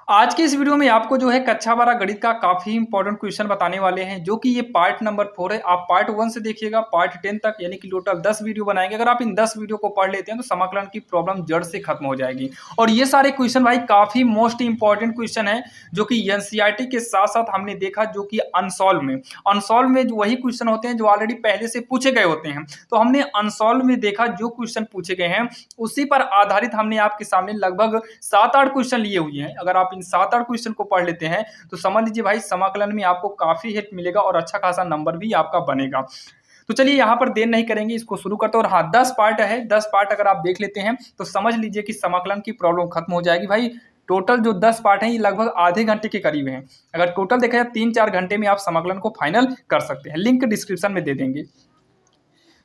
आज के इस वीडियो में आपको जो है कक्षा 12 गणित का काफी इंपॉर्टेंट क्वेश्चन बताने वाले हैं, जो कि ये पार्ट नंबर 4 है। आप पार्ट 1 से देखिएगा पार्ट 10 तक, यानी कि टोटल 10 वीडियो बनाएंगे। अगर आप इन 10 वीडियो को पढ़ लेते हैं तो समाकलन की प्रॉब्लम जड़ से खत्म हो जाएगी। और ये सारे क्वेश्चन भाई काफी मोस्ट इंपॉर्टेंट क्वेश्चन है, जो कि एनसीईआरटी के साथ साथ हमने देखा जो कि अनसॉल्व में जो वही क्वेश्चन होते हैं जो ऑलरेडी पहले से पूछे गए होते हैं। तो हमने अनसॉल्व में देखा जो क्वेश्चन पूछे गए हैं उसी पर आधारित हमने आपके सामने लगभग 7-8 क्वेश्चन लिए हुए हैं। अगर आप इन 7-8 क्वेश्चन को पढ़ लेते हैं तो समझ लीजिए भाई समाकलन में आपको काफी हेल्प मिलेगा और अच्छा खासा नंबर भी आपका बनेगा। तो चलिए यहाँ पर देर नहीं करेंगे, इसको शुरू करते हैं। और हाँ, 10 पार्ट है, 10 पार्ट अगर आप देख लेते हैं तो समझ लीजिए कि समाकलन की प्रॉब्लम खत्म हो जाएगी भाई। टोटल जो 10 पार्ट हैं ये लगभग आधे घंटे के करीब हैं। अगर टोटल देखा जाए 3-4 घंटे में आप समाकलन को फाइनल कर सकते हैं। लिंक डिस्क्रिप्शन में दे देंगे।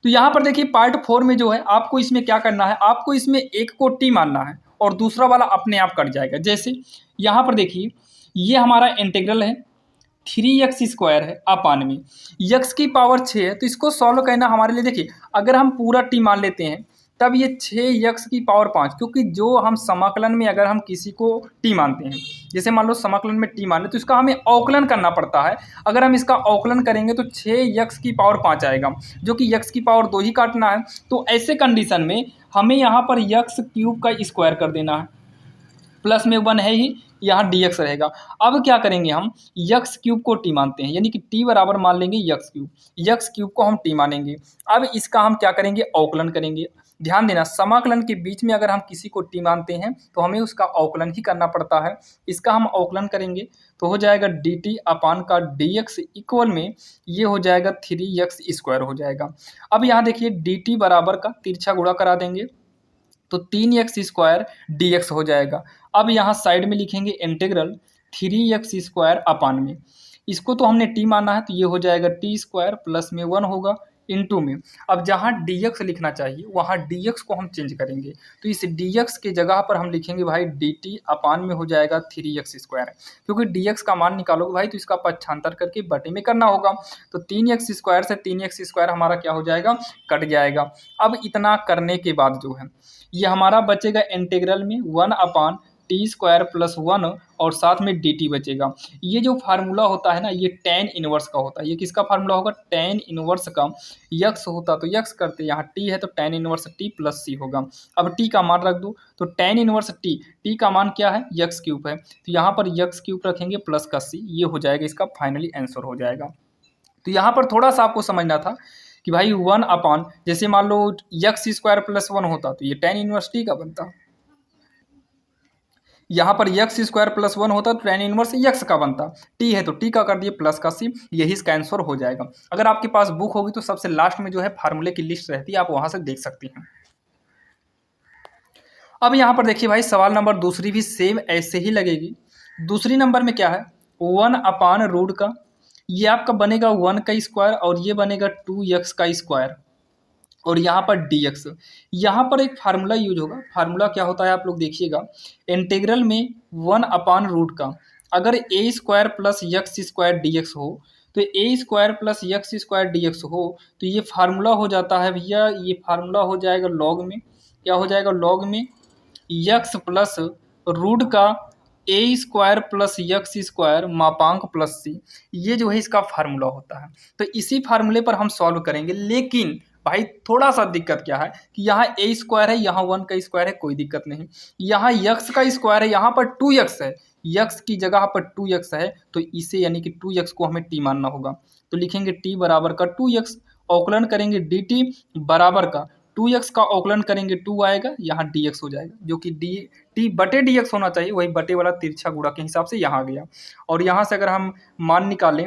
तो यहाँ पर देखिए पार्ट 4 में जो है आपको इसमें क्या करना है, आपको इसमें एक को टी मानना है और दूसरा वाला अपने आप कट जाएगा। जैसे यहाँ पर देखिए ये हमारा इंटीग्रल है, 3x² है अपान में x की पावर 6 है। तो इसको सॉल्व करना हमारे लिए, देखिए अगर हम पूरा टी मान लेते हैं तब ये 6x की पावर 5, क्योंकि जो हम समाकलन में अगर हम किसी को टी मानते हैं, जैसे मान लो समाकलन में टी माने तो इसका हमें अवकलन करना पड़ता है। अगर हम इसका अवकलन करेंगे तो 6x की पावर 5 आएगा, जो कि x की पावर 2 ही काटना है। तो ऐसे कंडीशन में हमें यहाँ पर x³ का स्क्वायर कर देना है, प्लस में 1 है ही, यहाँ dx रहेगा। अब क्या करेंगे, हम x³ को t मानते हैं, यानी कि t बराबर मान लेंगे x³ को हम t मानेंगे। अब इसका हम क्या करेंगे, अवकलन करेंगे। ध्यान देना, समाकलन के बीच में अगर हम किसी को t मानते हैं तो हमें उसका अवकलन ही करना पड़ता है। इसका हम अवकलन करेंगे तो हो जाएगा dt अपान का dx इक्वल में ये हो जाएगा 3x² हो जाएगा। अब यहाँ देखिए dt बराबर का तिरछा गुणा करा देंगे तो 3x² dx हो जाएगा। अब यहाँ साइड में लिखेंगे इंटीग्रल 3x² अपान में, इसको तो हमने t माना है तो ये हो जाएगा t² प्लस में 1 होगा इंटू में। अब जहाँ dx लिखना चाहिए वहाँ dx को हम चेंज करेंगे, तो इस dx के जगह पर हम लिखेंगे भाई dt अपान में हो जाएगा 3x², क्योंकि dx का मान निकालोगे भाई तो इसका पक्षांतर करके बटे में करना होगा। तो 3x² से 3x² हमारा क्या हो जाएगा, कट जाएगा। अब इतना करने के बाद जो है ये हमारा बचेगा इंटीग्रल में 1/t² प्लस 1 और साथ में dt बचेगा। ये जो फार्मूला होता है ना, ये tan इनवर्स का होता है। ये किसका फार्मूला होगा, tan इनवर्स का। x होता तो x करते, यहाँ t है तो tan inverse t plus c होगा। अब t का मान रख दो तो tan इनवर्स t का मान क्या है, x³ है, तो यहाँ पर x³ रखेंगे प्लस का c, ये हो जाएगा, इसका फाइनली आंसर हो जाएगा। तो यहाँ पर थोड़ा सा आपको समझना था कि भाई 1 अपान, जैसे मान लो x² प्लस 1 होता तो ये tan इनवर्स t का बनता। यहाँ पर x² प्लस 1 होता तो tan इनवर्स x का बनता। t है तो t का कर दिए प्लस का c, यही इसका आंसर हो जाएगा। अगर आपके पास बुक होगी तो सबसे लास्ट में जो है फार्मूले की लिस्ट रहती है, आप वहां से देख सकती हैं। अब यहाँ पर देखिए भाई सवाल नंबर दूसरी भी सेम ऐसे ही लगेगी। दूसरी नंबर में क्या है, 1 अपान रूट का, ये आपका बनेगा 1 का स्क्वायर और ये बनेगा 2x का स्क्वायर और यहाँ पर dx। यहाँ पर एक फार्मूला यूज होगा। फार्मूला क्या होता है आप लोग देखिएगा, इंटीग्रल में 1 अपान रूट का अगर a² प्लस x² dx हो तो a² प्लस x² dx हो तो ये फार्मूला हो जाता है भैया, ये फार्मूला हो जाएगा लॉग में, क्या हो जाएगा, लॉग में x प्लस रूट का a² प्लस x² मापांक प्लस c, ये जो है इसका फार्मूला होता है। तो इसी फार्मूले पर हम सॉल्व करेंगे। लेकिन भाई थोड़ा सा दिक्कत क्या है कि यहाँ a² है, यहाँ 1 का स्क्वायर है, कोई दिक्कत नहीं। यहाँ x का स्क्वायर है, यहाँ पर 2x है, x की जगह पर 2x है, तो इसे यानी कि 2x को हमें t मानना होगा। तो लिखेंगे t बराबर का 2x, अवकलन करेंगे dt बराबर का 2x का अवकलन करेंगे 2 आएगा, यहाँ dx हो जाएगा, जो कि t बटे dx होना चाहिए, वही बटे वाला तिरछा गुणा के हिसाब से यहाँ आ गया। और यहाँ से अगर हम मान निकालें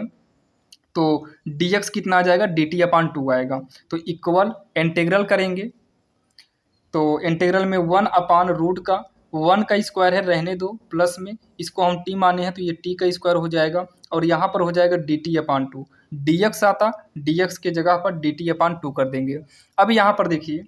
तो dx कितना आ जाएगा, dt अपान 2 आएगा। तो इक्वल इंटीग्रल करेंगे तो इंटीग्रल में 1 अपान रूट का 1 का स्क्वायर है, रहने दो, प्लस में इसको हम t माने हैं तो ये t का स्क्वायर हो जाएगा और यहाँ पर हो जाएगा dt अपान 2। dx आता, dx के जगह पर dt अपान 2 कर देंगे। अब यहाँ पर देखिए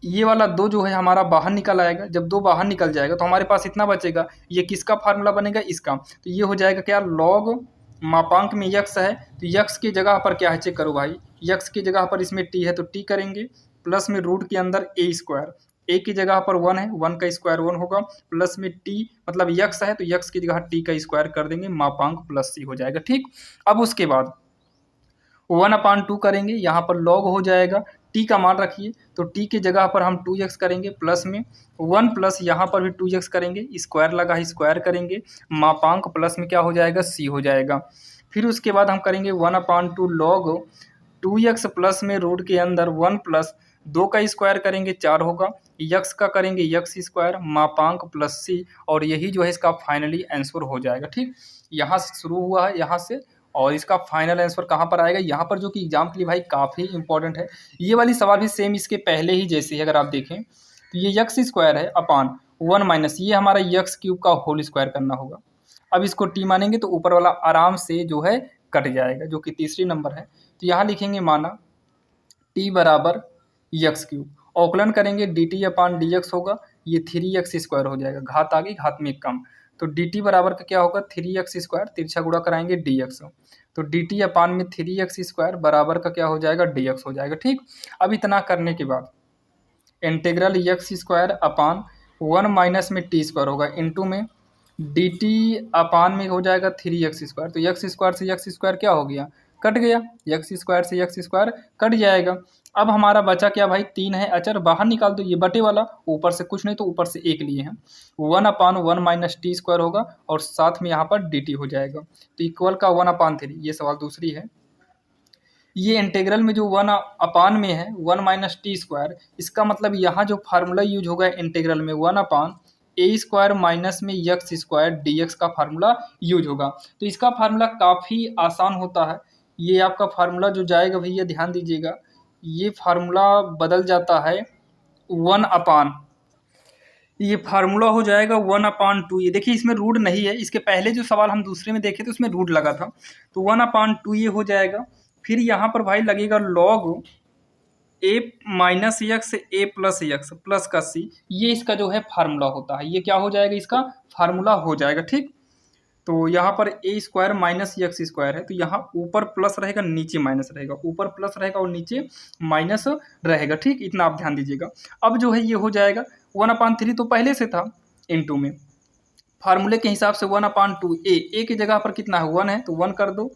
ये वाला 2 जो है हमारा बाहर निकल आएगा। जब 2 बाहर निकल जाएगा तो हमारे पास इतना बचेगा, ये किसका फार्मूला बनेगा, इसका। तो ये हो जाएगा क्या, लॉग मापांक में x है तो x की जगह पर क्या है, चेक करो भाई, x की जगह पर इसमें t है तो t करेंगे, प्लस में रूट के अंदर a² ए की जगह पर 1 है, 1 का स्क्वायर 1 होगा, प्लस में टी मतलब यक्स है तो यक्स की जगह टी का स्क्वायर कर देंगे, मापांक प्लस सी हो जाएगा। ठीक, अब उसके बाद 1/2 करेंगे, यहाँ पर लॉग हो जाएगा, टी का मान रखिए तो टी की जगह पर हम 2x करेंगे, प्लस में 1 प्लस यहाँ पर भी 2x करेंगे, स्क्वायर लगा स्क्वायर करेंगे, मापांक प्लस में क्या हो जाएगा सी हो जाएगा। फिर उसके बाद हम करेंगे 1/2 लॉग 2x प्लस में रूट के अंदर 1 प्लस 2 का स्क्वायर करेंगे 4 होगा, यक्स का करेंगे यक्स स्क्वायर, मापांक प्लस सी, और यही जो है इसका फाइनली आंसर हो जाएगा। ठीक, यहाँ से शुरू हुआ है यहाँ से, और इसका फाइनल आंसर कहाँ पर आएगा यहाँ पर, जो कि एग्जाम के लिए भाई काफ़ी इंपॉर्टेंट है। ये वाली सवाल भी सेम इसके पहले ही जैसे है, अगर आप देखें तो ये यक्स स्क्वायर है अपान 1 माइनस ये हमारा यक्स क्यूब का होल स्क्वायर करना होगा। अब इसको टी मानेंगे तो ऊपर वाला आराम से जो है कट जाएगा, जो कि तीसरी नंबर है। तो यहाँ लिखेंगे माना टी बराबर यक्स क्यूब, अवकलन करेंगे D T upon D x होगा, ये 3x स्क्वायर हो जाएगा, घात आ गई घात में कम, तो डी टी बराबर का क्या होगा 3x स्क्वायर, तिरछा गुणा कराएंगे डी एक्स, तो डी टी अपान में 3x स्क्वायर बराबर का क्या हो जाएगा डी एक्स हो जाएगा। ठीक, अब इतना करने के बाद integral x square upon 1 minus में टी स्क्वायर होगा, इंटू में डी टी अपान में हो जाएगा 3x स्क्वायर, तो यक्स स्क्वायर से यक्स स्क्वायर क्या हो गया कट गया, यक्स स्क्वायर से यक्स स्क्वायर कट जाएगा। अब हमारा बचा क्या भाई 3 है अचर, बाहर निकाल दो, ये बटे वाला ऊपर से कुछ नहीं तो ऊपर से 1 लिए हैं, 1/1 माइनस टी स्क्वायर होगा, और साथ में यहाँ पर डी टी हो जाएगा, तो इक्वल का 1/3। ये सवाल दूसरी है, ये इंटीग्रल में जो 1/, में है 1 माइनस टी स्क्वायर, इसका मतलब यहाँ जो फार्मूला यूज होगा इंटीग्रल में 1/a² माइनस में यक्स स्क्वायर डी एक्स का फार्मूला यूज होगा। तो इसका फार्मूला काफ़ी आसान होता है, ये आपका फार्मूला जो जाएगा भैया ध्यान दीजिएगा, ये फार्मूला बदल जाता है 1/, ये फार्मूला हो जाएगा 1/2। ये देखिए इसमें रूट नहीं है, इसके पहले जो सवाल हम दूसरे में देखे थे उसमें रूट लगा था, तो 1/2 ये हो जाएगा। फिर यहाँ पर भाई लगेगा लॉग ए माइनस यक्स ए प्लस यक्स प्लस का सी, ये इसका जो है फार्मूला होता है, ये क्या हो जाएगा इसका फार्मूला हो जाएगा। ठीक, तो यहाँ पर ए स्क्वायर माइनस यक्स स्क्वायर है, तो यहाँ ऊपर प्लस रहेगा नीचे माइनस रहेगा, ऊपर प्लस रहेगा और नीचे माइनस रहेगा। ठीक, इतना आप ध्यान दीजिएगा। अब जो है ये हो जाएगा 1/3 तो पहले से था, इनटू में फार्मूले के हिसाब से 1/2 ए की जगह पर कितना है 1 है तो 1 कर दो,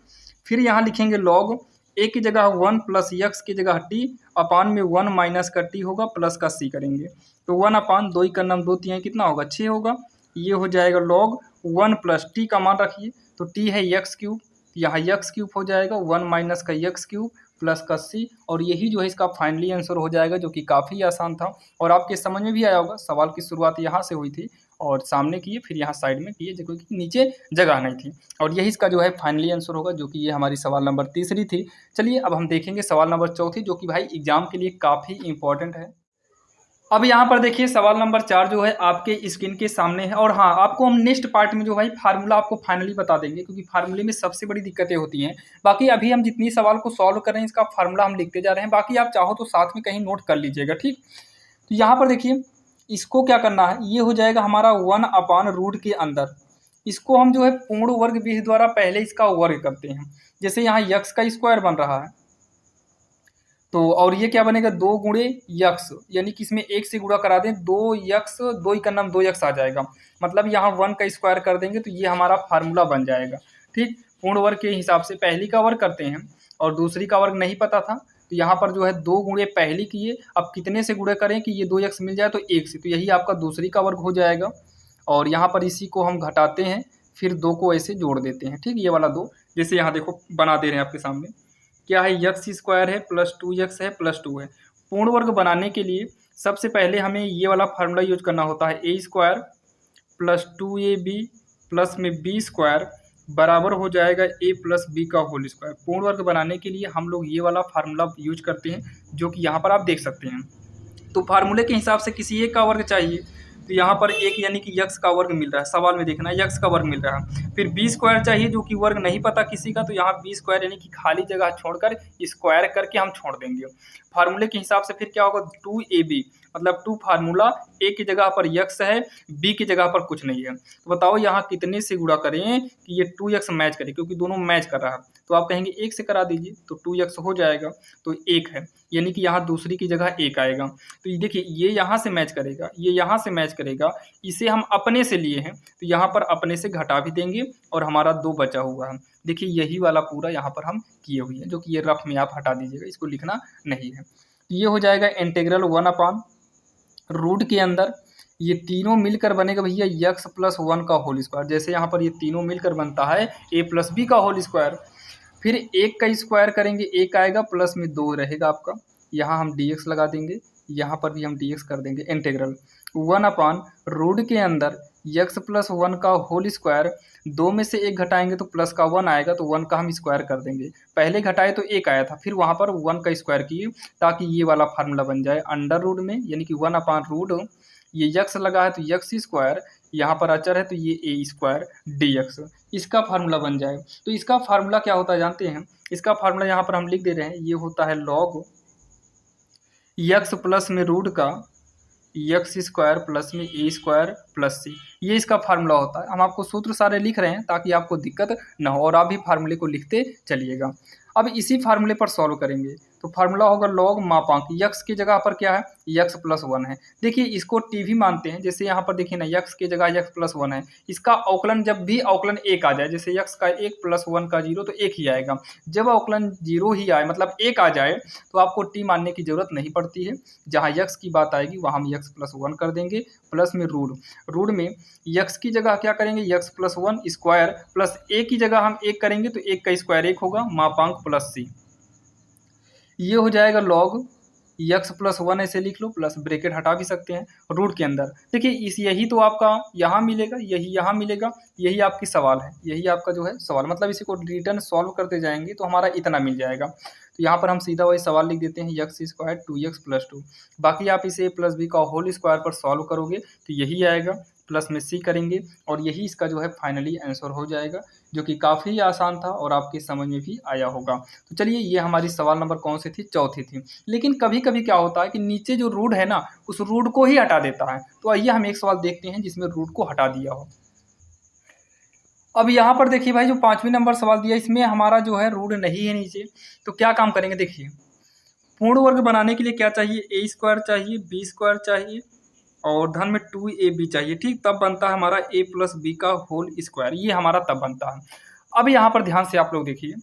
फिर यहाँ लिखेंगे लॉग ए की जगह 1 प्लस यक्स की जगह टी अपान में 1 माइनस का टी होगा प्लस का सी करेंगे, तो 1/2 का नाम 2 3 कितना होगा 6 होगा, ये हो जाएगा लॉग 1 प्लस टी का मान रखिए तो टी है यक्स क्यूब, यहाँ यक्स क्यूब हो जाएगा 1 माइनस का यक्स क्यूब प्लस का सी, और यही जो है इसका फाइनली आंसर हो जाएगा, जो कि काफ़ी आसान था और आपके समझ में भी आया होगा। सवाल की शुरुआत यहाँ से हुई थी और सामने किए फिर यहाँ साइड में किए, क्योंकि नीचे जगह नहीं थी, और यही इसका जो है फाइनली आंसर होगा, जो कि ये हमारी सवाल नंबर तीसरी थी। चलिए अब हम देखेंगे सवाल नंबर चौथी, जो कि भाई एग्जाम के लिए काफ़ी इंपॉर्टेंट है। अब यहाँ पर देखिए सवाल नंबर 4 जो है आपके स्क्रीन के सामने है, और हाँ आपको हम नेक्स्ट पार्ट में जो भाई फार्मूला आपको फाइनली बता देंगे, क्योंकि फार्मूले में सबसे बड़ी दिक्कतें होती हैं। बाकी अभी हम जितनी सवाल को सॉल्व कर रहे हैं इसका फार्मूला हम लिखते जा रहे हैं, बाकी आप चाहो तो साथ में कहीं नोट कर लीजिएगा। ठीक, तो यहाँ पर देखिए इसको क्या करना है, ये हो जाएगा हमारा 1/रूट के अंदर, इसको हम जो है पूर्ण वर्ग विधि द्वारा पहले इसका वर्ग करते हैं। जैसे यहाँ यक्स का स्क्वायर बन रहा है तो, और ये क्या बनेगा 2 गुणे यक्स, यानी कि इसमें 1 से गुणा करा दें 2 यक्स, 2 का नाम 2 यक्स आ जाएगा, मतलब यहाँ 1 का स्क्वायर कर देंगे तो ये हमारा फार्मूला बन जाएगा। ठीक, पूर्ण वर्ग के हिसाब से पहली का वर्ग करते हैं और दूसरी का वर्ग नहीं पता था, तो यहाँ पर जो है 2 गुणे पहली किए, अब कितने से गुणे करें कि ये 2x मिल जाए, तो 1 से, तो यही आपका दूसरी का वर्ग हो जाएगा, और यहाँ पर इसी को हम घटाते हैं फिर 2 को ऐसे जोड़ देते हैं। ठीक, ये वाला 2 जैसे यहाँ देखो बना दे रहे हैं आपके सामने, क्या है यक्स स्क्वायर है प्लस 2x है प्लस 2 है। पूर्ण वर्ग बनाने के लिए सबसे पहले हमें ये वाला फार्मूला यूज करना होता है, ए स्क्वायर प्लस 2ab प्लस में बी स्क्वायर बराबर हो जाएगा ए प्लस बी का होल स्क्वायर। पूर्ण वर्ग बनाने के लिए हम लोग ये वाला फार्मूला यूज करते हैं, जो कि यहाँ पर आप देख सकते हैं। तो फार्मूले के हिसाब से किसी एक का वर्ग चाहिए, तो यहाँ पर एक यानी कि यक्स का वर्ग मिल रहा है, सवाल में देखना यक्स का वर्ग मिल रहा है। फिर बी स्क्वायर चाहिए, जो कि वर्ग नहीं पता किसी का, तो यहाँ बी स्क्वायर यानी कि खाली जगह छोड़कर स्क्वायर करके हम छोड़ देंगे। फार्मूले के हिसाब से फिर क्या होगा 2ab, मतलब 2 फार्मूला ए की जगह पर यक्स है, बी की जगह पर कुछ नहीं है। तो बताओ यहाँ कितने से गुणा करें कि ये 2x मैच करे, क्योंकि दोनों मैच कर रहा है। तो आप कहेंगे 1 से करा दीजिए, तो 2x हो जाएगा, तो 1 है, यानी कि यहाँ दूसरी की जगह 1 आएगा। तो ये देखिए ये यहाँ से मैच करेगा, ये यहाँ से मैच करेगा, इसे हम अपने से लिए हैं तो यहाँ पर अपने से घटा भी देंगे और हमारा 2 बचा हुआ है। देखिए यही वाला पूरा यहाँ पर हम किए हुए हैं, जो कि ये रफ में आप हटा दीजिएगा, इसको लिखना नहीं है। तो ये हो जाएगा इंटीग्रल 1/रूट के अंदर ये तीनों मिलकर बनेगा भैया यक्स प्लस 1 का होल स्क्वायर। जैसे यहाँ पर ये तीनों मिलकर बनता है ए प्लस बी का होल स्क्वायर। फिर 1 का स्क्वायर करेंगे, 1 आएगा, प्लस में 2 रहेगा आपका, यहाँ हम dx लगा देंगे, यहाँ पर भी हम dx कर देंगे। इंटीग्रल 1/रूट के अंदर यक्स प्लस 1 का होल स्क्वायर, 2 में से 1 घटाएंगे तो प्लस का 1 आएगा, तो 1 का हम स्क्वायर कर देंगे। पहले घटाए तो 1 आया था, फिर वहाँ पर 1 का स्क्वायर किए ताकि ये वाला फार्मूला बन जाए अंडर रूट में, यानी कि 1/रूट, ये यक्स लगा है तो यक्स स्क्वायर, यहाँ पर अचर है तो ये ए स्क्वायर dx, इसका फार्मूला बन जाए। तो इसका फार्मूला क्या होता है जानते हैं? इसका फार्मूला यहाँ पर हम लिख दे रहे हैं, ये होता है log यक्स प्लस में रूट का यक्स स्क्वायर प्लस में ए स्क्वायर प्लस सी, ये इसका फार्मूला होता है। हम आपको सूत्र सारे लिख रहे हैं ताकि आपको दिक्कत ना हो और आप भी फार्मूले को लिखते चलिएगा। अब इसी फार्मूले पर सॉल्व करेंगे तो फार्मूला होगा लॉग मापांक, यक्स की जगह पर क्या है यक्स प्लस 1 है। देखिए इसको टी भी मानते हैं, जैसे यहाँ पर देखिए ना यक्स की जगह यक्स प्लस 1 है, इसका अवकलन जब भी अवकलन 1 आ जाए, जैसे यक्स का 1 प्लस 1 का 0 तो 1 ही आएगा। जब अवकलन 0 ही आए मतलब 1 आ जाए तो आपको टी मानने की जरूरत नहीं पड़ती है। जहाँ यक्स की बात आएगी वहाँ हम यक्स प्लस 1 कर देंगे, प्लस में रूट में यक्स की जगह क्या करेंगे यक्स प्लस 1 स्क्वायर, प्लस ए की जगह हम 1 करेंगे तो 1 का स्क्वायर 1 होगा, मापांक प्लस सी, ये हो जाएगा लॉग यक्स प्लस 1 ऐसे लिख लो, प्लस ब्रैकेट हटा भी सकते हैं रूट के अंदर। देखिए इस यही तो आपका यहाँ मिलेगा, यही यहाँ मिलेगा, यही आपकी सवाल है, यही आपका जो है सवाल, मतलब इसी को रिटर्न सॉल्व करते जाएंगे तो हमारा इतना मिल जाएगा। तो यहाँ पर हम सीधा वही सवाल लिख देते हैं यक्स स्क्वायर 2x प्लस 2, बाकी आप इसे प्लस बी का होल स्क्वायर पर सॉल्व करोगे तो यही आएगा, प्लस में सी करेंगे और यही इसका जो है फाइनली आंसर हो जाएगा, जो कि काफ़ी आसान था और आपके समझ में भी आया होगा। तो चलिए ये हमारी सवाल नंबर कौन सी थी, चौथी थी। लेकिन कभी कभी क्या होता है कि नीचे जो रूट है ना उस रूट को ही हटा देता है। तो आइए हम एक सवाल देखते हैं जिसमें रूट को हटा दिया हो। अब यहाँ पर देखिए भाई जो 5वें नंबर सवाल दिया इसमें हमारा जो है रूट नहीं है नीचे, तो क्या काम करेंगे देखिए, पूर्ण वर्ग बनाने के लिए क्या चाहिए ए स्क्वायर चाहिए, बी स्क्वायर चाहिए और धन में 2ab चाहिए, ठीक, तब बनता है हमारा a प्लस बी का होल स्क्वायर, ये हमारा तब बनता है। अब यहाँ पर ध्यान से आप लोग देखिए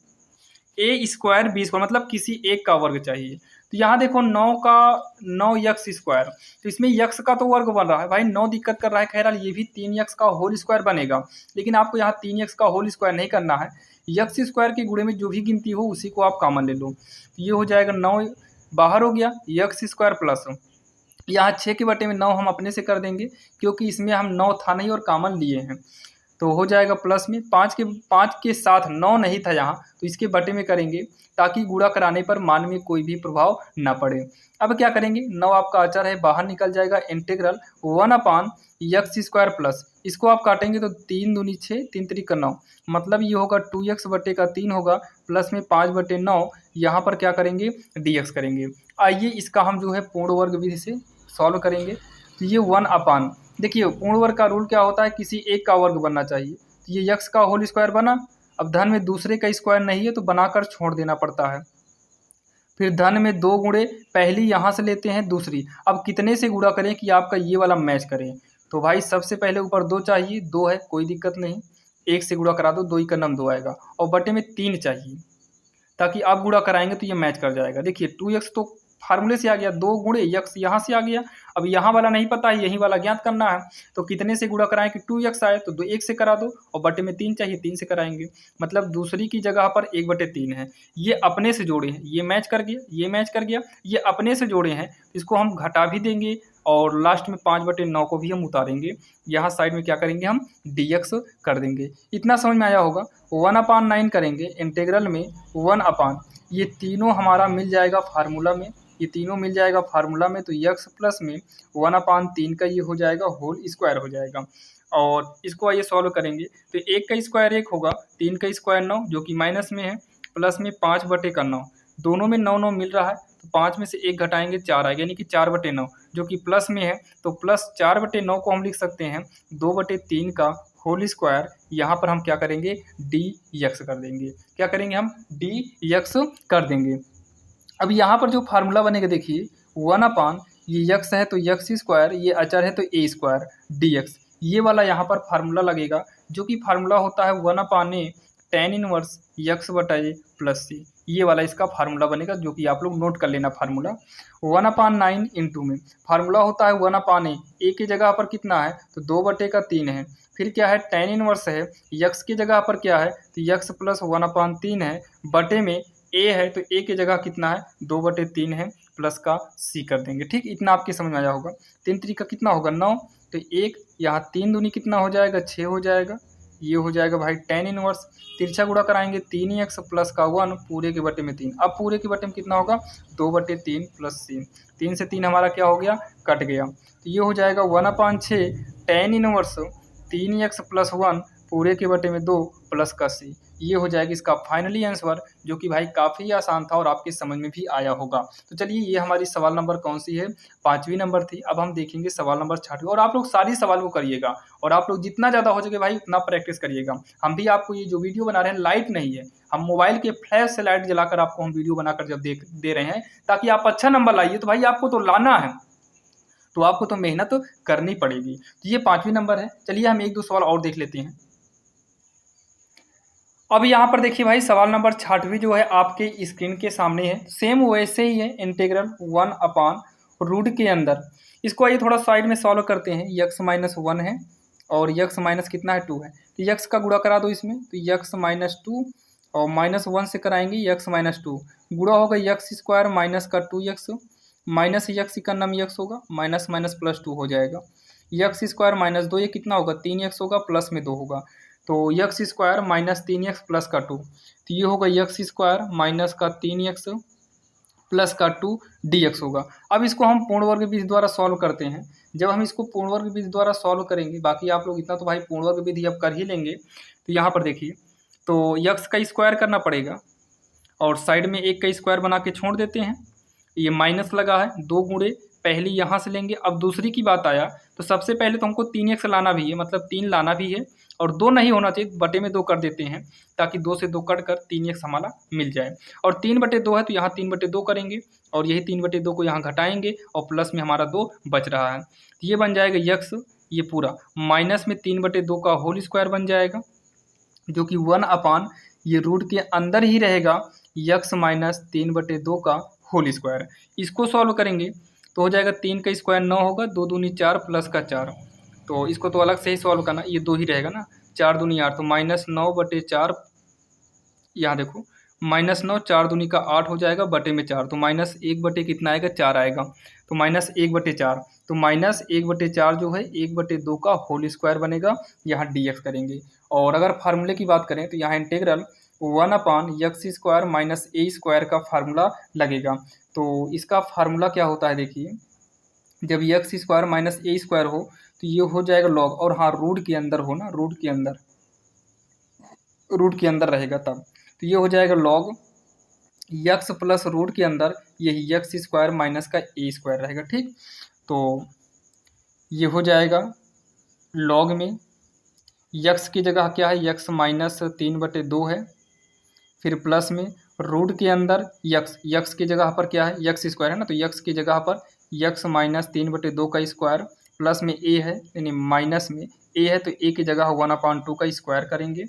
ए स्क्वायर बी स्क्वायर मतलब किसी एक का वर्ग चाहिए। तो यहाँ देखो 9 यक्स स्क्वायर, तो इसमें यक्स का तो वर्ग बन रहा है भाई, 9 दिक्कत कर रहा है, खैर ये भी 3 यक्स का होल स्क्वायर बनेगा, लेकिन आपको यहाँ 3 यक्स का होल स्क्वायर नहीं करना है, यक्स स्क्वायर के गुणे में जो भी गिनती हो उसी को आप कॉमन ले लो। तो ये हो जाएगा 9 बाहर हो गया, यक्स स्क्वायर प्लस यहाँ 6 के बटे में 9 हम अपने से कर देंगे क्योंकि इसमें हम 9 था नहीं और कॉमन लिए हैं, तो हो जाएगा प्लस में 5 के साथ 9 नहीं था यहाँ तो इसके बटे में करेंगे ताकि गुणा कराने पर मान में कोई भी प्रभाव ना पड़े। अब क्या करेंगे 9 आपका अचर है बाहर निकल जाएगा, इंटीग्रल 1/यक्स स्क्वायर प्लस, इसको आप काटेंगे तो 3 दूनी 6 3 त्रिक 9, मतलब ये होगा 2x बटे का 3 होगा, प्लस में 5/9, यहाँ पर क्या करेंगे dx करेंगे। आइए इसका हम जो है पूर्ण वर्ग विधि से सॉल्व करेंगे। तो ये 1/, देखिए पूर्ण वर्ग का रूल क्या होता है, किसी एक का वर्ग बनना चाहिए, तो ये यक्स का होल स्क्वायर बना, अब धन में दूसरे का स्क्वायर नहीं है तो बनाकर छोड़ देना पड़ता है। फिर धन में 2 गुणे, पहली यहाँ से लेते हैं दूसरी, अब कितने से गुणा करें कि आपका ये वाला मैच करें, तो भाई सबसे पहले ऊपर 2 चाहिए, 2 है कोई दिक्कत नहीं, 1 से गुणा करा दो, 2 का नाम 2 आएगा और बटे में 3 चाहिए ताकि आप गुणा कराएंगे तो ये मैच कर जाएगा। देखिए 2x तो फार्मूले से आ गया, 2 गुणे यक्स यहाँ से आ गया, अब यहाँ वाला नहीं पता है यही वाला ज्ञात करना है, तो कितने से गुणा कराएं कि 2x आए तो 1 से करा दो और बटे में 3 चाहिए 3 से कराएंगे, मतलब दूसरी की जगह पर 1/3 है, ये अपने से जोड़े हैं, ये मैच कर गया ये मैच कर गया, ये अपने से जोड़े हैं, इसको हम घटा भी देंगे और लास्ट में 5/9 को भी हम उतारेंगे, यहाँ साइड में क्या करेंगे हम dx कर देंगे। इतना समझ में आया होगा। 1/9 करेंगे इंटीग्रल में 1/, ये तीनों हमारा मिल जाएगा फार्मूला में, ये तीनों मिल जाएगा फार्मूला में, तो यक्स प्लस में 1/3 का ये हो जाएगा होल स्क्वायर हो जाएगा और इसको आइए सॉल्व करेंगे। तो 1 का स्क्वायर 1 होगा, 3 का स्क्वायर 9 जो कि माइनस में है, प्लस में 5/9, दोनों में 9 9 मिल रहा है, तो 5 में से 1 घटाएंगे 4 आएगा, यानी कि 4/9 जो कि प्लस में है, तो प्लस 4/9 को हम लिख सकते हैं 2/3 का होल स्क्वायर। यहाँ पर हम क्या करेंगे, डी एक्स कर देंगे। क्या करेंगे हम, डी एक्स कर देंगे। अब यहाँ पर जो फार्मूला बनेगा देखिए, 1/, ये यक्स है तो यक्स स्क्वायर, ये अचर है तो ए स्क्वायर डी एक्स, ये वाला यहाँ पर फार्मूला लगेगा, जो कि फार्मूला होता है 1/a tan इनवर्स यक्स बटा ए प्लस सी। ये वाला इसका फार्मूला बनेगा, जो कि आप लोग नोट कर लेना फार्मूला। 1/9 इंटू में फार्मूला होता है 1/a, ए की जगह पर कितना है, तो 2/3 है। फिर क्या है, tan इनवर्स है, यक्स की जगह पर क्या है, तो यक्स प्लस 1/3 है, बटे में ए है, तो ए की जगह कितना है, 2/3 है, प्लस का सी कर देंगे। ठीक, इतना आपके समझ में आया होगा। 3 3 का कितना होगा 9, तो 1 यहाँ 3 दूनी कितना हो जाएगा, 6 हो जाएगा। ये हो जाएगा भाई tan इनवर्स, तिरछा गुणा कराएंगे 3x प्लस का 1 पूरे के बटे में 3। अब पूरे के बटे में कितना होगा, 2/3 प्लस सी, 3 से 3 हमारा क्या हो गया, कट गया। तो ये हो जाएगा 1/6 tan इनवर्स 3x प्लस 1 पूरे के बटे में 2 प्लस का सी। ये हो जाएगा इसका फाइनली आंसर, जो कि भाई काफ़ी आसान था और आपके समझ में भी आया होगा। तो चलिए, ये हमारी सवाल नंबर कौन सी है, 5वीं नंबर थी। अब हम देखेंगे सवाल नंबर 6वीं, और आप लोग सारी सवाल को करिएगा, और आप लोग जितना ज़्यादा हो सके भाई उतना प्रैक्टिस करिएगा। हम भी आपको ये जो वीडियो बना रहे हैं, लाइट नहीं है, हम मोबाइल के फ्लैश से लाइट जलाकर आपको हम वीडियो बनाकर जब दे रहे हैं, ताकि आप अच्छा नंबर लाइए। तो भाई आपको तो लाना है, तो आपको तो मेहनत करनी पड़ेगी। तो ये 5वीं नंबर है। चलिए हम 1 2 सवाल और देख लेते हैं। अब यहाँ पर देखिए भाई, सवाल नंबर 6वीं जो है आपके स्क्रीन के सामने है, सेम वैसे ही है, इंटीग्रल 1/रूट के अंदर। इसको आइए थोड़ा साइड में सॉल्व करते हैं। यक्स माइनस 1 है और यक्स माइनस कितना है, 2 है, तो यक्स का गुणा करा दो इसमें, तो यक्स माइनस 2 और -1 से कराएंगे यक्स माइनस 2, गुणा होगा यक्स स्क्वायर माइनस का 2x, माइनस यक्स का नाम यक्स होगा, माइनस माइनस प्लस 2 हो जाएगा। यक्स स्क्वायर माइनस 2, ये कितना होगा, 3x होगा, प्लस में 2 होगा, तो x square minus 3x plus का 2, तो ये होगा यक्स स्क्वायर माइनस का 3x प्लस का 2 dx होगा। अब इसको हम पूर्ण वर्ग विधि द्वारा सॉल्व करते हैं। जब हम इसको पूर्ण वर्ग विधि द्वारा सॉल्व करेंगे, बाकी आप लोग इतना तो भाई पूर्ण वर्ग विधि अब कर ही लेंगे, तो यहाँ पर देखिए, तो यक्स का स्क्वायर करना पड़ेगा और साइड में 1 का स्क्वायर बना के छोड़ देते हैं। ये माइनस लगा है, 2 गुणे पहली यहाँ से लेंगे। अब दूसरी की बात आया, तो सबसे पहले तो हमको 3x लाना भी है, मतलब 3 लाना भी है, और 2 नहीं होना चाहिए, बटे में 2 कर देते हैं, ताकि 2 से 2 कट कर 3x हमारा मिल जाए। और 3/2 है, तो यहाँ 3/2 करेंगे, और यही 3/2 को यहाँ घटाएंगे, और प्लस में हमारा 2 बच रहा है, तो ये बन जाएगा यक्स, ये पूरा माइनस में 3/2 का होल स्क्वायर बन जाएगा, जो कि 1/, ये रूट के अंदर ही रहेगा, यक्स माइनस 3/2 का होल स्क्वायर। इसको सॉल्व करेंगे तो हो जाएगा, 3 का स्क्वायर 9 होगा, 2 दूनी 4 प्लस का 4, तो इसको तो अलग से ही सॉल्व करना, ये 2 ही रहेगा ना, 4 दूनी 8, तो -9/4, यहाँ देखो -9, 4 दूनी का 8 हो जाएगा, बटे में 4, तो -1 बटे कितना आएगा, 4 आएगा, तो -1/4, तो -1/4 जो है 1/2 का होल स्क्वायर बनेगा, यहाँ dx करेंगे। और अगर फार्मूले की बात करें, तो यहाँ इंटीग्रल 1/x स्क्वायर माइनस ए स्क्वायर का फार्मूला लगेगा। तो इसका फार्मूला क्या होता है देखिए, जब एक्स स्क्वायर माइनस ए स्क्वायर हो, तो ये हो जाएगा लॉग, और हाँ रूट के अंदर हो ना, रूट के अंदर रहेगा तब, तो ये हो जाएगा लॉग यक्स प्लस रूट के अंदर यही यक्स स्क्वायर माइनस का ए स्क्वायर रहेगा। ठीक, तो ये हो जाएगा लॉग में यक्स की जगह क्या है, यक्स माइनस 3/2 है, फिर प्लस में रूट के अंदर यक्स की जगह पर क्या है, यक्स स्क्वायर है ना, तो यक्स की जगह पर यक्स माइनस 3/2 का स्क्वायर, प्लस में ए है, यानी माइनस में ए है, तो ए की जगह 1/2 का स्क्वायर करेंगे,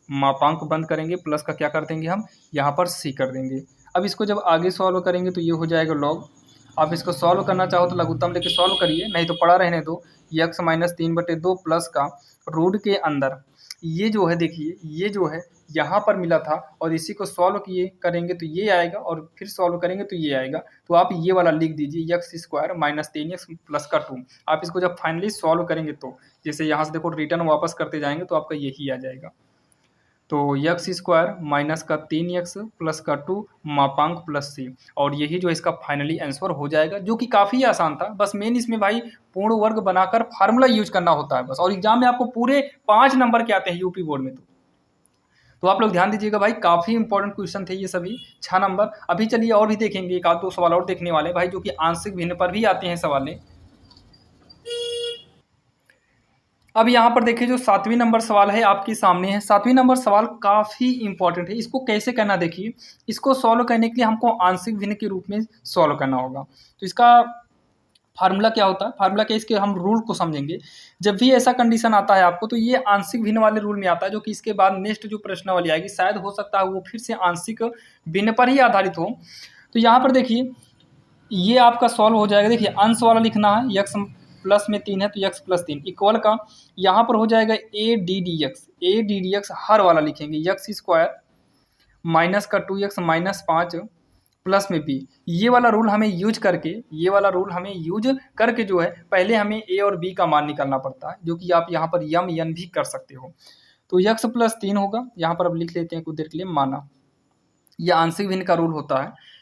मापांक बंद करेंगे, प्लस का क्या कर देंगे हम, यहाँ पर सी कर देंगे। अब इसको जब आगे सॉल्व करेंगे, तो ये हो जाएगा लॉग, आप इसको सॉल्व करना चाहो तो लघुत्तम लेके सॉल्व करिए, नहीं तो पड़ा रहने दो, यक्स माइनस 3/2 प्लस का रूट के अंदर, ये जो है देखिए, ये जो है यहाँ पर मिला था, और इसी को सॉल्व किए करेंगे तो ये आएगा, और फिर सॉल्व करेंगे तो ये आएगा, तो आप ये वाला लिख दीजिए, x square minus 3x plus का 2। आप इसको जब फाइनली सॉल्व करेंगे, तो जैसे यहाँ से देखो रिटर्न वापस करते जाएंगे, तो आपका यही आ जाएगा, तो यक्स स्क्वायर माइनस का 3x प्लस का 2 मापांक प्लस सी, और यही जो इसका फाइनली आंसर हो जाएगा, जो कि काफ़ी आसान था। बस मेन इसमें भाई पूर्ण वर्ग बनाकर फार्मूला यूज करना होता है बस, और एग्जाम में आपको पूरे 5 नंबर के आते हैं यूपी बोर्ड में। तो आप लोग ध्यान दीजिएगा भाई, काफ़ी इंपॉर्टेंट क्वेश्चन थे ये सभी 6 नंबर। अभी चलिए और भी देखेंगे, एक आध दो सवाल और देखने वाले भाई, जो कि आंशिक भिन्न पर भी आते हैं सवाल। अब यहाँ पर देखिए जो 7वीं नंबर सवाल है आपके सामने है। 7वीं नंबर सवाल काफ़ी इंपॉर्टेंट है। इसको कैसे करना देखिए, इसको सॉल्व करने के लिए हमको आंशिक भिन्न के रूप में सॉल्व करना होगा। तो इसका फार्मूला क्या होता है, फार्मूला क्या, इसके हम रूल को समझेंगे। जब भी ऐसा कंडीशन आता है आपको, तो ये आंशिक भिन्न वाले रूल में आता है, जो कि इसके बाद नेक्स्ट जो प्रश्नावली आएगी शायद हो सकता है वो फिर से आंशिक भिन्न पर ही आधारित हो। तो यहाँ पर देखिए ये आपका सॉल्व हो जाएगा। देखिए अंश वाला लिखना है, यक्स प्लस में 3 है तो यक्स प्लस 3 इक्वल का यहाँ पर हो जाएगा ए डी डी एक्स हर वाला लिखेंगे, यक्स स्क्वायर माइनस का 2x माइनस 5 प्लस में बी। ये वाला रूल हमें यूज करके, ये वाला रूल हमें यूज करके जो है पहले हमें ए और बी का मान निकालना पड़ता है, जो कि आप यहाँ पर यम एन भी कर सकते हो। तो यक्स प्लस 3 होगा, यहाँ पर अब लिख लेते हैं कुछ देर के लिए माना। यह आंशिक भिन्न का रूल होता है।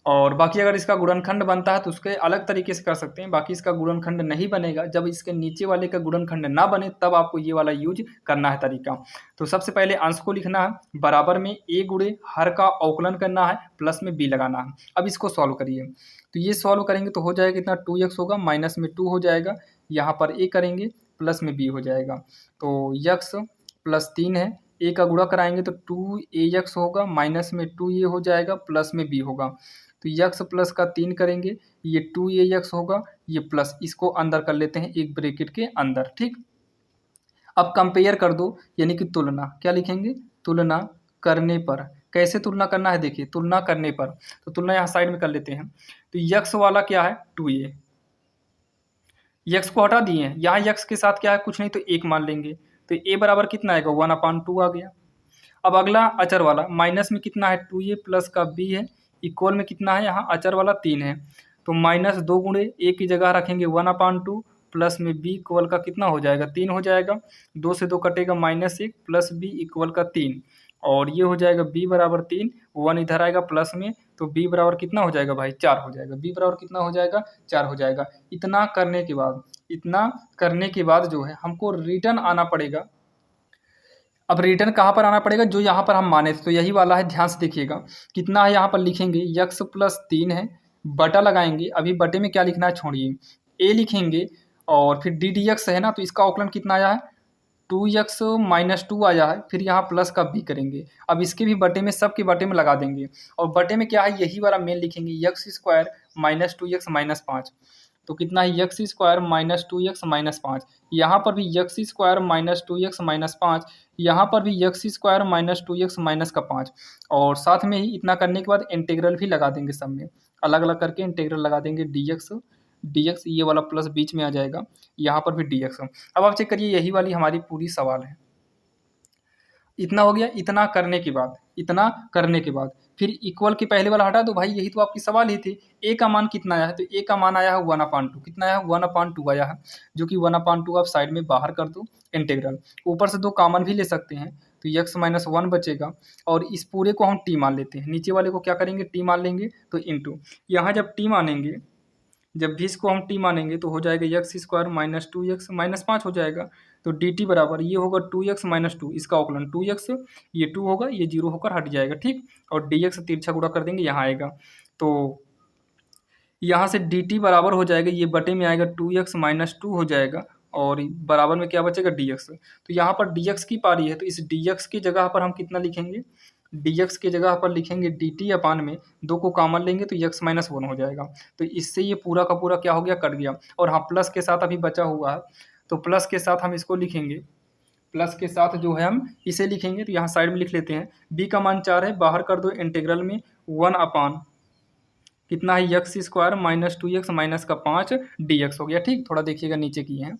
और बाकी अगर इसका गुणनखंड बनता है तो उसके अलग तरीके से कर सकते हैं। बाकी इसका गुणनखंड नहीं बनेगा, जब इसके नीचे वाले का गुणनखंड ना बने तब आपको ये वाला यूज करना है तरीका। तो सबसे पहले अंश को लिखना है, बराबर में ए गुणे हर का अवकलन करना है, प्लस में बी लगाना है। अब इसको सॉल्व करिए, तो ये सॉल्व करेंगे तो हो जाएगा इतना 2x होगा, माइनस में 2 हो जाएगा, यहाँ पर ए करेंगे प्लस में बी हो जाएगा। तो यक्स प्लस 3 है, ए का गुणा कराएंगे तो 2ax होगा, माइनस में 2a हो जाएगा, प्लस में b होगा। तो यक्स प्लस का 3 करेंगे, ये 2ax होगा, ये प्लस, इसको अंदर कर लेते हैं एक ब्रैकेट के अंदर, ठीक। अब कंपेयर कर दो, यानी कि तुलना, क्या लिखेंगे, तुलना करने पर। कैसे तुलना करना है देखिए, तुलना करने पर, तो तुलना यहाँ साइड में कर लेते हैं। तो यक्स वाला क्या है 2a, यक्स को हटा दिए हैं, यहाँ यक्स के साथ क्या है कुछ नहीं तो 1 मान लेंगे, तो a बराबर कितना आएगा 1/2 आ गया। अब अगला अचर वाला, माइनस में कितना है 2a प्लस का b है, इक्वल में कितना है यहाँ अचर वाला 3 है, तो माइनस 2 गुणे a की जगह रखेंगे 1/2 प्लस में b इक्वल का कितना हो जाएगा 3 हो जाएगा, 2 से 2 कटेगा -1 प्लस b इक्वल का 3, और ये हो जाएगा b बराबर 3, 1 इधर आएगा प्लस में, तो b बराबर कितना हो जाएगा भाई 4 हो जाएगा, b बराबर कितना हो जाएगा 4 हो जाएगा। इतना करने के बाद, इतना करने के बाद जो है हमको रिटर्न आना पड़ेगा। अब रिटर्न कहाँ पर आना पड़ेगा, जो यहाँ पर हम माने थे, तो यही वाला है, ध्यान से देखिएगा कितना है, यहाँ पर लिखेंगे यक्स प्लस 3 है, बटा लगाएंगे, अभी बटे में क्या लिखना है छोड़िए, ए लिखेंगे, और फिर डी डी एक्स है ना, तो इसका अवकलन कितना आया है 2x माइनस 2 आया है, फिर यहाँ प्लस का b करेंगे। अब इसके भी बटे में, सब के बटे में लगा देंगे, और बटे में क्या है यही वाला मेन लिखेंगे, x square minus 2x minus 5, तो कितना है x square minus 2x minus 5, यहाँ पर भी x square minus 2x minus 5, यहाँ पर भी x square minus 2x minus का 5, और साथ में ही इतना करने के बाद इंटीग्रल भी लगा देंगे, सब में अलग अलग करके इंटीग्रल लगा देंगे, dx ये वाला प्लस बीच में आ जाएगा, यहाँ पर भी dx। अब आप चेक करिए, यही वाली हमारी पूरी सवाल है। इतना हो गया, इतना करने के बाद, इतना करने के बाद फिर इक्वल के पहले वाला हटा दो भाई, यही तो आपकी सवाल ही थी। ए का मान कितना आया है, तो ए का मान आया है 1/2, कितना आया है 1/2 आया है, जो कि 1/2 आप साइड में बाहर कर दो, इंटीग्रल ऊपर से 2 कॉमन भी ले सकते हैं, तो x माइनस 1 बचेगा, और इस पूरे को हम t मान लेते हैं, नीचे वाले को क्या करेंगे t मान लेंगे, तो इंटू यहाँ जब t मानेंगे, जब भी इसको हम t मानेंगे तो हो जाएगा x square minus 2x minus 5 हो जाएगा, तो dt बराबर ये होगा 2x माइनस 2, इसका अवकलन 2x, ये 2 होगा, ये 0 होकर हट जाएगा, ठीक। और dx तिरछा गुणा कर देंगे, यहाँ आएगा, तो यहाँ से dt बराबर हो जाएगा, ये बटे में आएगा 2x माइनस 2 हो जाएगा, और बराबर में क्या बचेगा dx। तो यहाँ पर dx की पारी है, तो इस dx की जगह पर हम कितना लिखेंगे, dx की जगह पर लिखेंगे dt अपान में 2 को कॉमन लेंगे तो x माइनस 1 हो जाएगा, तो इससे ये पूरा का पूरा क्या हो गया कट गया। और हाँ प्लस के साथ अभी बचा हुआ है, तो प्लस के साथ हम इसको लिखेंगे, प्लस के साथ जो है हम इसे लिखेंगे, तो यहाँ साइड में लिख लेते हैं, b का मान 4 है, बाहर कर दो इंटीग्रल में 1 अपान कितना है x square minus 2x minus का 5 dx हो गया, ठीक। थोड़ा देखिएगा नीचे किए हैं,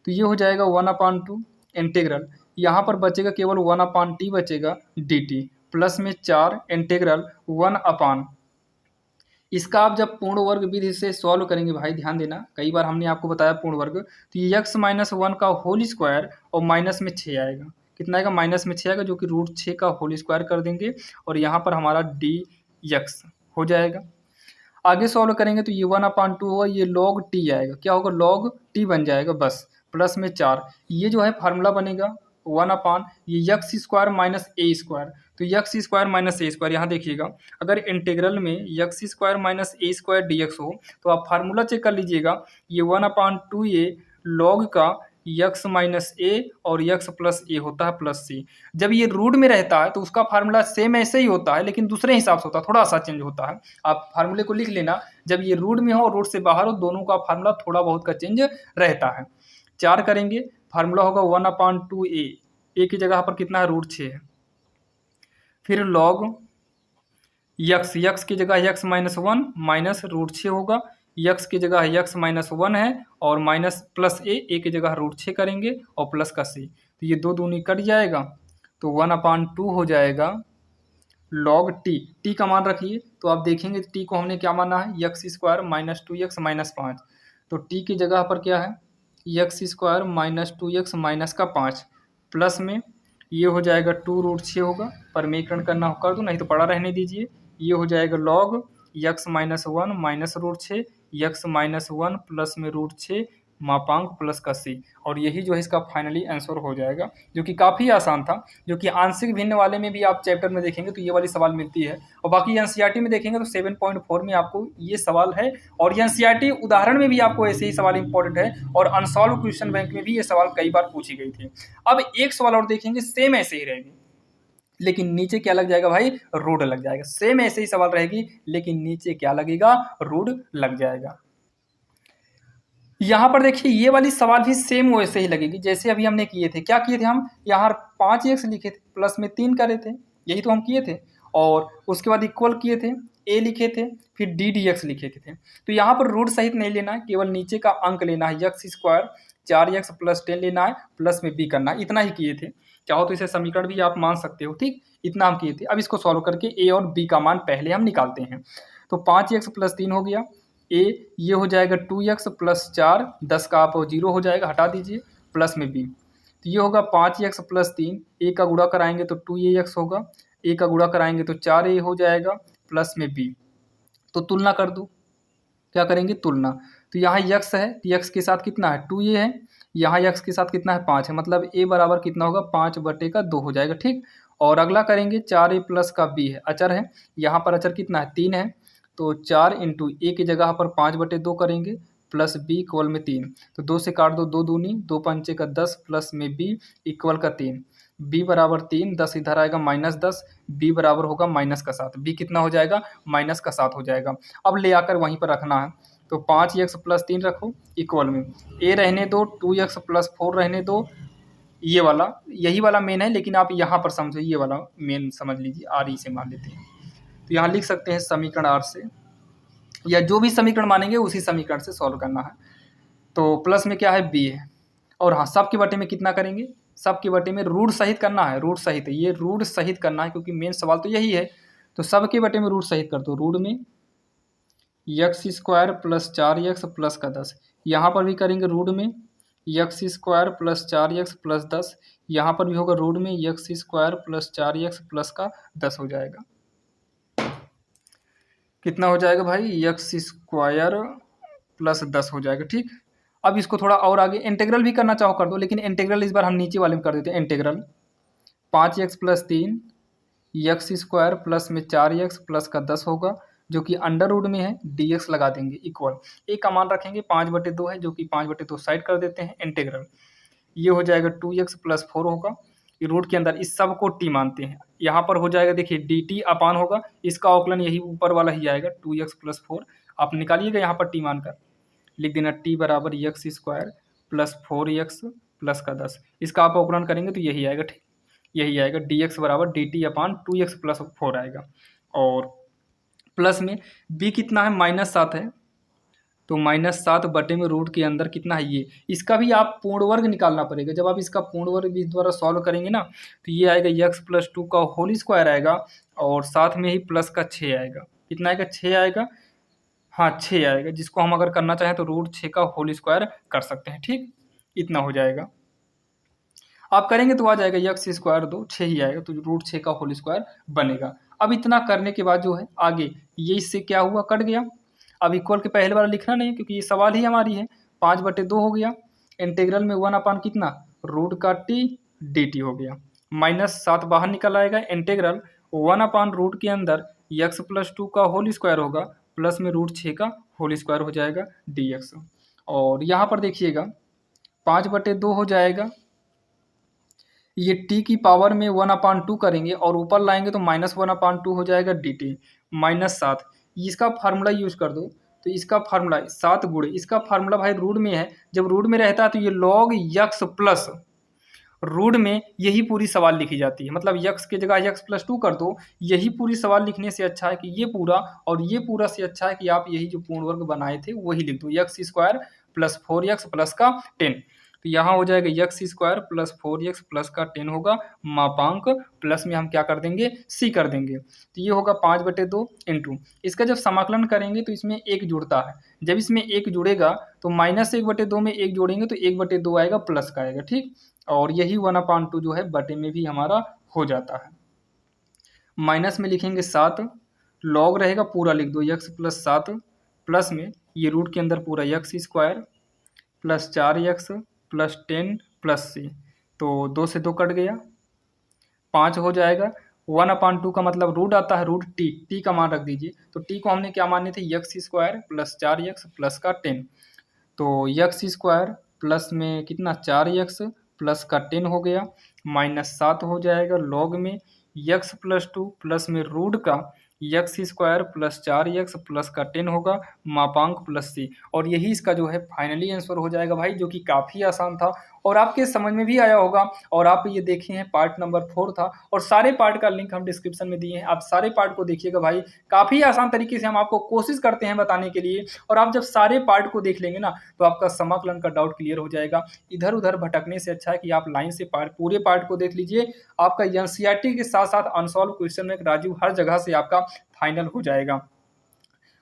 तो ये हो जाएगा 1/2 इंटीग्रल, यहाँ पर बचेगा केवल 1/t बचेगा dt, प्लस में 4 इंटीग्रल 1 अपान, इसका आप जब पूर्ण वर्ग विधि से सॉल्व करेंगे भाई, ध्यान देना, कई बार हमने आपको बताया पूर्ण वर्ग, तो ये x माइनस 1 का होल स्क्वायर और माइनस में 6 आएगा, कितना आएगा माइनस में 6 आएगा, जो कि √6 का होल स्क्वायर कर देंगे, और यहाँ पर हमारा dx हो जाएगा। आगे सॉल्व करेंगे तो ये 1/2 होगा, ये log t आएगा, क्या होगा log t बन जाएगा, बस प्लस में 4, ये जो है फार्मूला बनेगा वन अपान ये यक्स स्क्वायर माइनस ए स्क्वायर, तो यक्स स्क्वायर माइनस ए स्क्वायर। यहाँ देखिएगा अगर इंटीग्रल में यक्स स्क्वायर माइनस ए स्क्वायर डी एक्स हो तो आप फार्मूला चेक कर लीजिएगा, ये वन अपान टू ए लॉग का यक्स माइनस ए और यक्स प्लस ए होता है प्लस सी। जब ये रूट में रहता है तो उसका फार्मूला सेम ऐसे ही होता है लेकिन दूसरे हिसाब से होता है, थोड़ा सा चेंज होता है। आप फार्मूले को लिख लेना, जब ये रूट में हो और रूट से बाहर हो दोनों का फार्मूला थोड़ा बहुत का चेंज रहता है। 4 करेंगे, फार्मूला होगा वन अपान टू ए की जगह पर कितना है रूट 6 है, फिर लॉग यक्स की जगह x minus one minus root 6 होगा, यक्स की जगह यक्स माइनस वन है और माइनस प्लस ए की जगह रूट 6 करेंगे और प्लस का सी, तो ये दो दूनी कट जाएगा तो वन अपान टू हो जाएगा लॉग टी का मान रखिए। तो आप देखेंगे टी को हमने क्या माना है x square minus two x minus 5, तो टी की जगह पर क्या है x square minus two x minus का 5 प्लस में ये हो जाएगा टू रूट 6 होगा, परमीकरण करना हो कर दो नहीं तो पड़ा रहने दीजिए, ये हो जाएगा log x minus one minus root 6 x minus one plus में रूट 6 मापांक प्लस का सी, और यही जो है इसका फाइनली आंसर हो जाएगा, जो कि काफ़ी आसान था। जो कि आंशिक भिन्न वाले में भी आप चैप्टर में देखेंगे तो ये वाली सवाल मिलती है, और बाकी एनसीईआरटी में देखेंगे तो 7.4 में आपको ये सवाल है, और एनसीईआरटी उदाहरण में भी आपको ऐसे ही सवाल इंपॉर्टेंट है, और अनसॉल्व क्वेश्चन बैंक में भी ये सवाल कई बार पूछी गई थी। अब एक सवाल और देखेंगे सेम ऐसे ही रहेगी लेकिन नीचे क्या लग जाएगा भाई रूट लग जाएगा, सेम ऐसे ही सवाल रहेगी लेकिन नीचे क्या लगेगा रूट लग जाएगा। यहाँ पर देखिए ये वाली सवाल भी सेम वैसे ही लगेगी जैसे अभी हमने किए थे। क्या किए थे हम यहाँ 5x लिखे थे प्लस में 3 करे थे, यही तो हम किए थे, और उसके बाद इक्वल किए थे a लिखे थे फिर डी डी एक्स लिखे थे। तो यहाँ पर रूट सहित नहीं लेना है, केवल नीचे का अंक लेना है, यक्स स्क्वायर 4x प्लस 10 लेना है प्लस में b करना है, इतना ही किए थे। चाहो तो इसे समीकरण भी आप मान सकते हो, ठीक इतना हम किए थे। अब इसको सॉल्व करके a और b का मान पहले हम निकालते हैं। तो 5x प्लस 3 हो गया, ए ये हो जाएगा 2x प्लस 4 10 का आप 0 हो जाएगा हटा दीजिए प्लस में b, तो ये होगा 5x प्लस 3 ए का गुणा कराएंगे तो 2ax होगा, ए का गुणा कराएंगे तो 4a हो जाएगा प्लस में b। तो तुलना कर दो, क्या करेंगे तुलना, तो यहाँ x है तो x के साथ कितना है 2a है, यहाँ x के साथ कितना है 5 है, मतलब a बराबर कितना होगा 5/2 हो जाएगा, ठीक। और अगला करेंगे 4a प्लस का b है, अचर है, यहाँ पर अचर कितना है 3 है, तो 4 इंटू ए की जगह पर 5/2 करेंगे प्लस बी इक्वल में 3, तो 2 से काट दो 2 दूनी 2 पंचे का 10 प्लस में बी इक्वल का 3, बी बराबर 3 10 इधर आएगा माइनस 10, बी बराबर होगा माइनस का 7, बी कितना हो जाएगा माइनस का 7 हो जाएगा। अब ले आकर वहीं पर रखना है, तो 5x प्लस 3 रखो इक्वल में ए रहने दो 2x प्लस 4 रहने दो, ये वाला यही वाला मेन है लेकिन आप यहाँ पर समझो ये वाला मेन समझ लीजिए, आर ई से मान लेते हैं। तो यहाँ लिख सकते हैं समीकरण आर से, या जो भी समीकरण मानेंगे उसी समीकरण से सॉल्व करना है। तो प्लस में क्या है बी है, और हाँ सब के बटे में कितना करेंगे, सब के बटे में रूट सहित करना है, रूट सहित ये रूट सहित करना है क्योंकि मेन सवाल तो यही है। तो सब के बटे में रूट सहित कर दो, रूट में x square plus 4x plus का 10, यहाँ पर भी करेंगे रूट में x square plus 4x plus 10, यहाँ पर भी होगा रूट में x square plus 4x plus का 10 हो जाएगा। कितना हो जाएगा भाई यक्स स्क्वायर प्लस 10 हो जाएगा, ठीक। अब इसको थोड़ा और आगे इंटीग्रल भी करना चाहो कर दो, लेकिन इंटीग्रल इस बार हम नीचे वाले में कर देते हैं। Integral 5x plus 3 x square plus में 4x प्लस का 10 होगा जो कि अंडर रूट में है, dx लगा देंगे इक्वल ए का मान रखेंगे 5/2 है जो कि 5/2 साइड कर देते हैं। इंटीग्रल ये हो जाएगा 2x प्लस 4 होगा, ये रूट के अंदर इस सब को टी मानते हैं, यहाँ पर हो जाएगा देखिए dt अपान होगा, इसका अवकलन यही ऊपर वाला ही आएगा 2x प्लस 4, आप निकालिएगा यहाँ पर टी मानकर लिख देना t बराबर x square plus 4x plus का 10, इसका आप अवकलन करेंगे तो यही आएगा, ठीक यही आएगा dx बराबर dt अपान 2x प्लस 4 आएगा। और प्लस में b कितना है -7 है, तो -7 बटे में रूट के अंदर कितना है ये, इसका भी आप पूर्ण वर्ग निकालना पड़ेगा। जब आप इसका पूर्ण वर्ग इस द्वारा सॉल्व करेंगे ना तो ये आएगा x प्लस 2 का होल स्क्वायर आएगा और साथ में ही प्लस का 6 आएगा, कितना आएगा 6 आएगा, हाँ 6 आएगा, जिसको हम अगर करना चाहें तो रूट 6 का होल स्क्वायर कर सकते हैं, ठीक इतना हो जाएगा। आप करेंगे तो आ जाएगा यक्स स्क्वायर 2 6 ही आएगा, तो रूट 6 का होल स्क्वायर बनेगा। अब इतना करने के बाद जो है आगे ये इससे क्या हुआ कट गया, अब इक्वल के पहले वाला लिखना नहीं क्योंकि ये सवाल ही हमारी है, 5/2 हो गया। इंटीग्रल में 1 अपान कितना रूट का टी dt हो गया। -7 बाहर निकल आएगा। इंटीग्रल 1/रूट के अंदर x प्लस 2 का होल स्क्वायर होगा प्लस में √6 का होल स्क्वायर हो जाएगा dx। और यहाँ पर देखिएगा 5/2 हो जाएगा। ये t की पावर में 1/2 करेंगे और ऊपर लाएंगे तो -1/2 हो जाएगा dt। -7 इसका फार्मूला यूज कर दो तो इसका फार्मूला 7 गुणे इसका फार्मूला भाई रूट में है। जब रूट में रहता है तो ये log x प्लस रूट में यही पूरी सवाल लिखी जाती है। मतलब x की जगह x प्लस 2 कर दो। यही पूरी सवाल लिखने से अच्छा है कि ये पूरा और ये पूरा से अच्छा है कि आप यही जो पूर्ण वर्ग बनाए थे वही लिख दो। x² प्लस 4x प्लस का 10 तो यहाँ हो जाएगा x² प्लस 4x प्लस का 10 होगा मापांक प्लस में हम क्या कर देंगे c कर देंगे। तो ये होगा 5/2 इंटू इसका जब समाकलन करेंगे तो इसमें 1 जुड़ता है। जब इसमें 1 जुड़ेगा तो -1/2 में 1 जोड़ेंगे तो 1/2 आएगा प्लस का आएगा। ठीक, और यही 1/2 जो है बटे में भी हमारा हो जाता है। माइनस में लिखेंगे 7 लॉग रहेगा पूरा लिख दो x प्लस 7 प्लस में ये रूट के अंदर पूरा x² plus 4x plus 10 plus c। तो 2 से 2 कट गया 5 हो जाएगा। 1/2 का मतलब रूट आता है रूट t का मान रख दीजिए। तो t को हमने क्या माने थे x² प्लस 4x प्लस का 10। तो x² प्लस में कितना 4x प्लस का 10 हो गया -7 हो जाएगा लॉग में x प्लस 2 प्लस में रूट का x² प्लस 4x प्लस का 10 होगा मापांक प्लस c। और यही इसका जो है फाइनली आंसर हो जाएगा भाई, जो कि काफ़ी आसान था और आपके समझ में भी आया होगा। और आप ये देखे हैं पार्ट नंबर 4 था और सारे पार्ट का लिंक हम डिस्क्रिप्शन में दिए हैं, आप सारे पार्ट को देखिएगा भाई। काफ़ी आसान तरीके से हम आपको कोशिश करते हैं बताने के लिए। और आप जब सारे पार्ट को देख लेंगे ना तो आपका समाकलन का डाउट क्लियर हो जाएगा। इधर उधर भटकने से अच्छा है कि आप लाइन से पूरे पार्ट को देख लीजिए। आपका एनसीईआरटी के साथ साथ अनसॉल्व क्वेश्चन में राजू हर जगह से आपका फाइनल हो जाएगा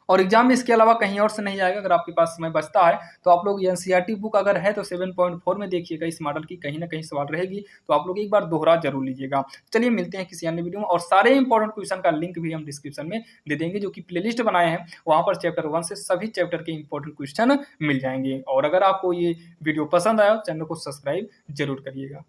और एग्जाम में इसके अलावा कहीं और से नहीं आएगा। अगर आपके पास समय बचता है तो आप लोग एनसीईआरटी बुक अगर है तो 7.4 में देखिएगा, इस मॉडल की कहीं ना कहीं सवाल रहेगी तो आप लोग एक बार दोहरा जरूर लीजिएगा। चलिए मिलते हैं किसी अन्य वीडियो में और सारे इंपॉर्टेंट क्वेश्चन का लिंक भी हम डिस्क्रिप्शन में दे देंगे, जो कि प्लेलिस्ट बनाए हैं वहां पर चैप्टर 1 से सभी चैप्टर के इंपॉर्टेंट क्वेश्चन मिल जाएंगे। और अगर आपको ये वीडियो पसंद आया चैनल को सब्सक्राइब जरूर करिएगा।